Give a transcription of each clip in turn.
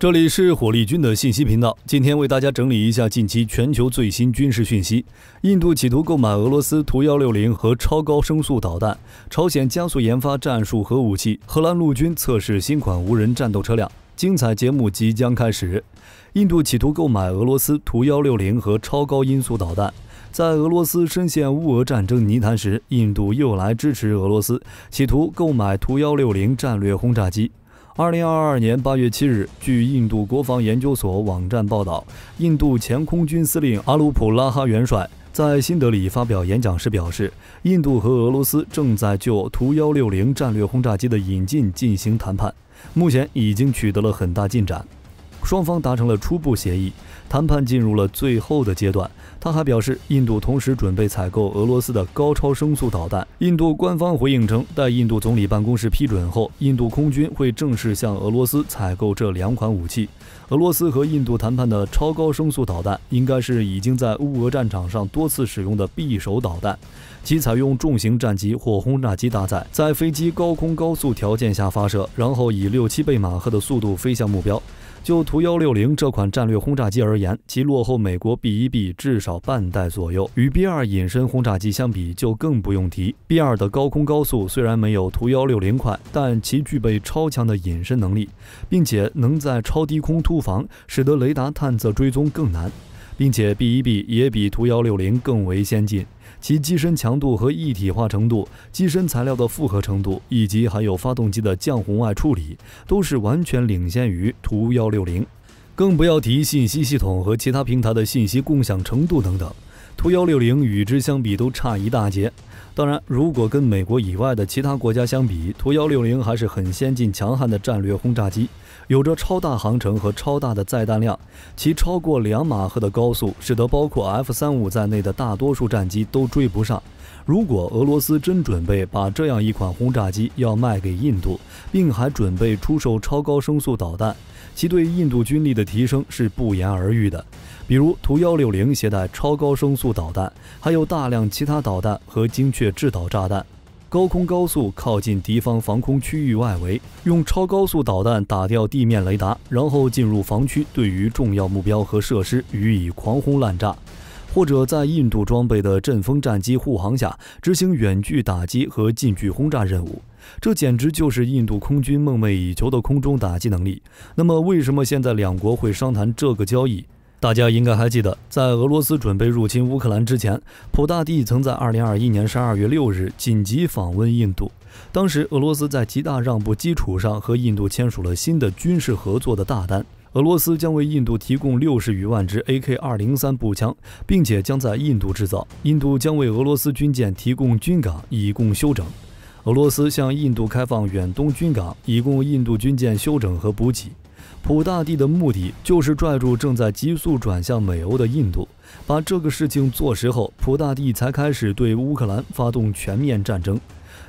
这里是火力军的信息频道，今天为大家整理一下近期全球最新军事讯息。印度企图购买俄罗斯图160和超高声速导弹，朝鲜加速研发战术核武器，荷兰陆军测试新款无人战斗车辆。精彩节目即将开始。印度企图购买俄罗斯图160和超高音速导弹。在俄罗斯深陷乌俄战争泥潭时，印度又来支持俄罗斯，企图购买图160战略轰炸机。2022年8月7日，据印度国防研究所网站报道，印度前空军司令阿鲁普拉哈元帅在新德里发表演讲时表示，印度和俄罗斯正在就图160战略轰炸机的引进进行谈判，目前已经取得了很大进展，双方达成了初步协议，谈判进入了最后的阶段。他还表示，印度同时准备采购俄罗斯的高超声速导弹。印度官方回应称，待印度总理办公室批准后，印度空军会正式向俄罗斯采购这两款武器。俄罗斯和印度谈判的超高声速导弹应该是已经在乌俄战场上多次使用的匕首导弹，其采用重型战机或轰炸机搭载，在飞机高空高速条件下发射，然后以6-7倍马赫的速度飞向目标。就图160这款战略轰炸机而言，其落后美国 B-1B 至少半代左右，与 B-2 隐身轰炸机相比就更不用提。B-2 的高空高速虽然没有图160快，但其具备超强的隐身能力，并且能在超低空突防，使得雷达探测追踪更难。并且 B-1B 也比图160更为先进，其机身强度和一体化程度、机身材料的复合程度，以及还有发动机的降红外处理，都是完全领先于图160。更不要提信息系统和其他平台的信息共享程度等等，图160与之相比都差一大截。当然，如果跟美国以外的其他国家相比，图160还是很先进强悍的战略轰炸机，有着超大航程和超大的载弹量，其超过2马赫的高速，使得包括 F-35在内的大多数战机都追不上。如果俄罗斯真准备把这样一款轰炸机要卖给印度，并还准备出售超高声速导弹，其对印度军力的提升是不言而喻的。比如图160携带超高声速导弹，还有大量其他导弹和精确制导炸弹，高空高速靠近敌方防空区域外围，用超高速导弹打掉地面雷达，然后进入防区，对于重要目标和设施予以狂轰滥炸。或者在印度装备的阵风战机护航下执行远距打击和近距轰炸任务，这简直就是印度空军梦寐以求的空中打击能力。那么为什么现在两国会商谈这个交易？大家应该还记得，在俄罗斯准备入侵乌克兰之前，普大帝曾在2021年12月6日紧急访问印度。当时俄罗斯在极大让步基础上和印度签署了新的军事合作的大单，俄罗斯将为印度提供60余万支 AK-203 步枪，并且将在印度制造。印度将为俄罗斯军舰提供军港，以供休整。俄罗斯向印度开放远东军港，以供印度军舰休整和补给。普大帝的目的就是拽住正在急速转向美欧的印度，把这个事情做实后，普大帝才开始对乌克兰发动全面战争。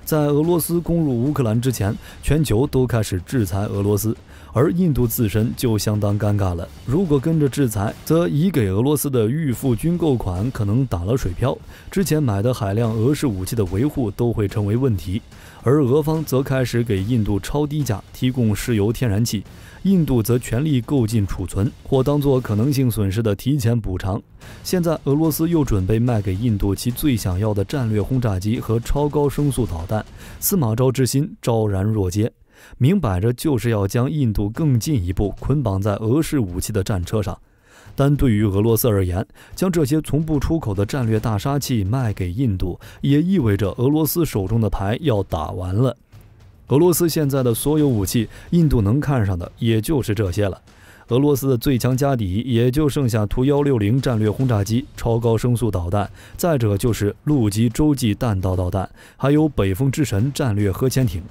在俄罗斯攻入乌克兰之前，全球都开始制裁俄罗斯，而印度自身就相当尴尬了。如果跟着制裁，则已给俄罗斯的预付军购款可能打了水漂，之前买的海量俄式武器的维护都会成为问题。而俄方则开始给印度超低价提供石油天然气，印度则全力购进储存，或当作可能性损失的提前补偿。现在俄罗斯又准备卖给印度其最想要的战略轰炸机和超高声速导弹，司马昭之心昭然若揭，明摆着就是要将印度更进一步捆绑在俄式武器的战车上。但对于俄罗斯而言，将这些从不出口的战略大杀器卖给印度，也意味着俄罗斯手中的牌要打完了。俄罗斯现在的所有武器，印度能看上的也就是这些了。俄罗斯的最强家底也就剩下图160战略轰炸机、超高声速导弹，再者就是陆基洲际弹道导弹，还有北风之神战略核潜艇。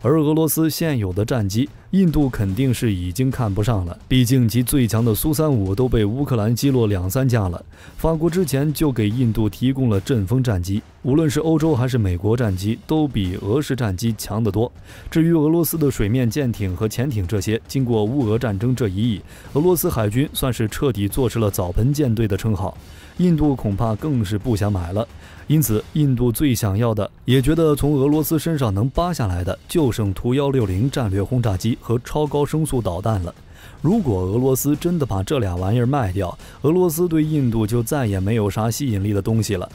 而俄罗斯现有的战机，印度肯定是已经看不上了，毕竟其最强的苏35都被乌克兰击落2-3架了。法国之前就给印度提供了阵风战机，无论是欧洲还是美国战机，都比俄式战机强得多。至于俄罗斯的水面舰艇和潜艇这些，经过乌俄战争这一役，俄罗斯海军算是彻底坐实了澡盆舰队的称号，印度恐怕更是不想买了。因此，印度最想要的，也觉得从俄罗斯身上能扒下来的，就剩图160战略轰炸机和超高声速导弹了。如果俄罗斯真的把这俩玩意儿卖掉，俄罗斯对印度就再也没有啥吸引力的东西了。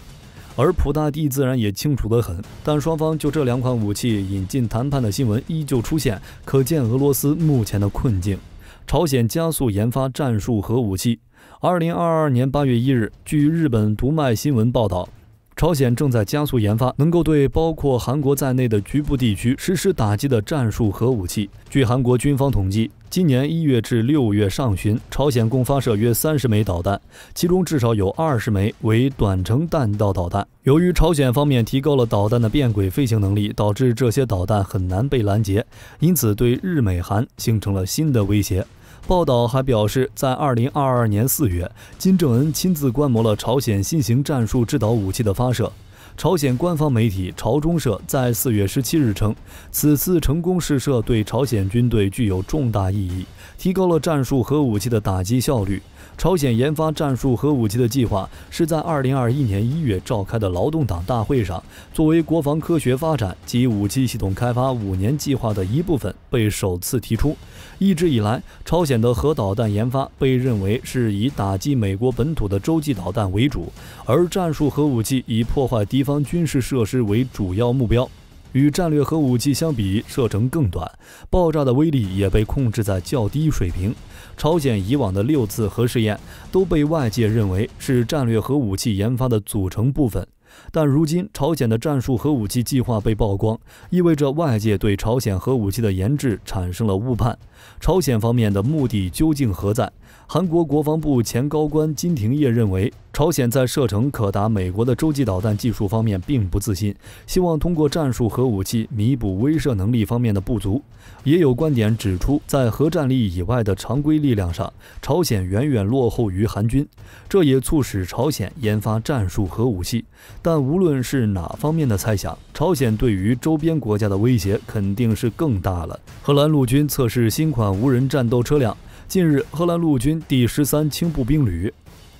而普大帝自然也清楚得很，但双方就这2款武器引进谈判的新闻依旧出现，可见俄罗斯目前的困境。朝鲜加速研发战术核武器。2022年8月1日，据日本读卖新闻报道，朝鲜正在加速研发能够对包括韩国在内的局部地区实施打击的战术核武器。据韩国军方统计，今年1月至6月上旬，朝鲜共发射约30枚导弹，其中至少有20枚为短程弹道导弹。由于朝鲜方面提高了导弹的变轨飞行能力，导致这些导弹很难被拦截，因此对日美韩形成了新的威胁。报道还表示，在2022年4月，金正恩亲自观摩了朝鲜新型战术制导武器的发射。朝鲜官方媒体朝中社在4月17日称，此次成功试射对朝鲜军队具有重大意义，提高了战术核武器的打击效率。朝鲜研发战术核武器的计划是在2021年1月召开的劳动党大会上，作为国防科学发展及武器系统开发5年计划的一部分被首次提出。一直以来，朝鲜的核导弹研发被认为是以打击美国本土的洲际导弹为主，而战术核武器以破坏敌方军事设施为主要目标。与战略核武器相比，射程更短，爆炸的威力也被控制在较低水平。朝鲜以往的6次核试验都被外界认为是战略核武器研发的组成部分，但如今朝鲜的战术核武器计划被曝光，意味着外界对朝鲜核武器的研制产生了误判。朝鲜方面的目的究竟何在？韩国国防部前高官金廷业认为，朝鲜在射程可达美国的洲际导弹技术方面并不自信，希望通过战术核武器弥补威慑能力方面的不足。也有观点指出，在核战力以外的常规力量上，朝鲜远远落后于韩军，这也促使朝鲜研发战术核武器。但无论是哪方面的猜想，朝鲜对于周边国家的威胁肯定是更大了。荷兰陆军测试新款无人战斗车辆。近日，荷兰陆军第13轻步兵旅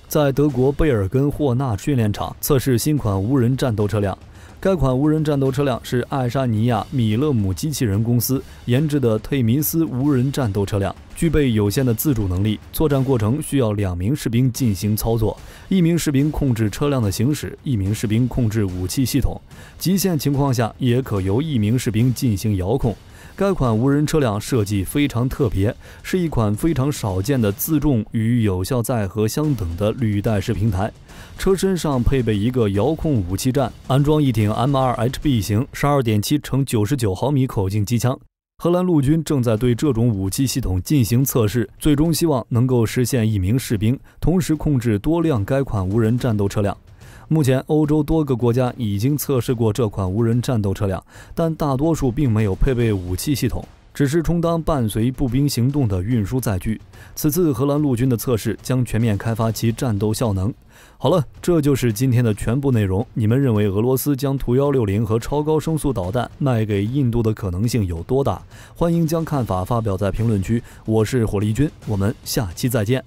在德国贝尔根霍纳训练场测试新款无人战斗车辆。该款无人战斗车辆是爱沙尼亚米勒姆机器人公司研制的忒弥斯无人战斗车辆，具备有限的自主能力，作战过程需要2名士兵进行操作，1名士兵控制车辆的行驶，1名士兵控制武器系统，极限情况下也可由1名士兵进行遥控。该款无人车辆设计非常特别，是一款非常少见的自重与有效载荷相等的履带式平台。车身上配备一个遥控武器站，安装一挺 M2HB 型 12.7×99毫米口径机枪。荷兰陆军正在对这种武器系统进行测试，最终希望能够实现1名士兵同时控制多辆该款无人战斗车辆。目前，欧洲多个国家已经测试过这款无人战斗车辆，但大多数并没有配备武器系统，只是充当伴随步兵行动的运输载具。此次荷兰陆军的测试将全面开发其战斗效能。好了，这就是今天的全部内容。你们认为俄罗斯将图160和超高声速导弹卖给印度的可能性有多大？欢迎将看法发表在评论区。我是火力军，我们下期再见。